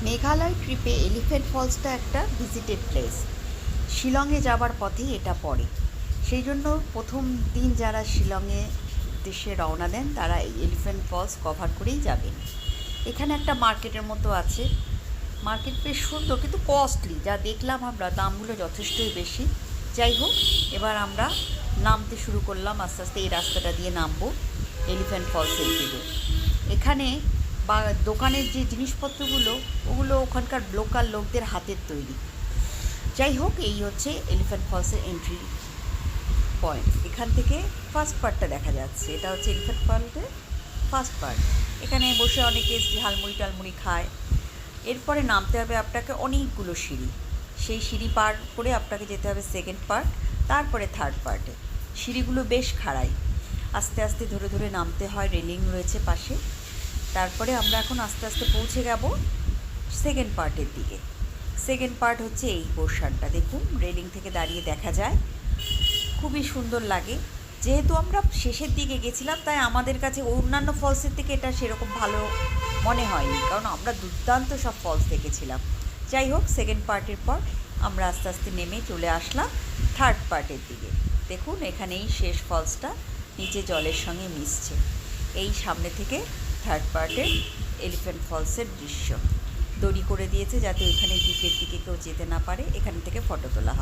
মেঘালয় ট্রিপে এলিফ্যান্ট ফলসটা একটা visited place. শিলংয়ে যাবার পথেই এটা পড়ে। সেই জন্য প্রথম দিন যারা শিলংয়ে উদ্দেশ্যে রওনা দেন তারা এই এলিফ্যান্ট ফলস কভার করেই যাবেন। এখানে একটা মার্কেটের মতো আছে। মার্কেট বেশ সুন্দর কিন্তু কস্টলি, যা দেখলাম আমরা দামগুলো যথেষ্টই বেশি। যাই হোক, এবার আমরা নামতে শুরু করলাম আস্তে আস্তে। এই রাস্তাটা দিয়ে নামবো এলিফ্যান্ট ফলসের দিকে। এখানে বা দোকানের যে জিনিসপত্রগুলো ওগুলো ওখানকার লোকাল লোকদের হাতের তৈরি। যাই হোক, এই হচ্ছে এলিফ্যান্ট ফলসের এন্ট্রি পয়েন্ট। এখান থেকে ফার্স্ট পার্টটা দেখা যাচ্ছে। এটা হচ্ছে এলিফ্যান্ট ফলসের ফার্স্ট পার্ট। এখানে বসে অনেকে ঝালমুড়ি টালমুড়ি খায়। এরপরে নামতে হবে আপনাকে অনেকগুলো সিঁড়ি। সেই সিঁড়ি পার করে আপনাকে যেতে হবে সেকেন্ড পার্ট, তারপরে থার্ড পার্টে। সিঁড়িগুলো বেশ খাড়াই, আস্তে আস্তে ধরে ধরে নামতে হয়। রেলিং রয়েছে পাশে। তারপরে আমরা এখন আস্তে আস্তে পৌঁছে যাব সেকেন্ড পার্টের দিকে। সেকেন্ড পার্ট হচ্ছে এই পোর্শনটা। দেখুন, রেলিং থেকে দাঁড়িয়ে দেখা যায়, খুবই সুন্দর লাগে। যেহেতু আমরা শেষের দিকে গেছিলাম, তাই আমাদের কাছে অন্যান্য ফলসের থেকে এটা সেরকম ভালো মনে হয়নি, কারণ আমরা দুর্দান্ত সব ফলস দেখেছিলাম। যাই হোক, সেকেন্ড পার্টের পর আমরা আস্তে আস্তে নেমে চলে আসলাম থার্ড পার্টের দিকে। দেখুন, এখানেই শেষ ফলসটা নিচে জলের সঙ্গে মিশছে। এই সামনে থেকে থার্ড পার্টের এলিফ্যান্ট ফলসের দৃশ্য। দড়ি করে দিয়েছে যাতে ওইখানে দ্বীপের দিকে কেউ যেতে না পারে। এখান থেকে ফটো তোলা হয়।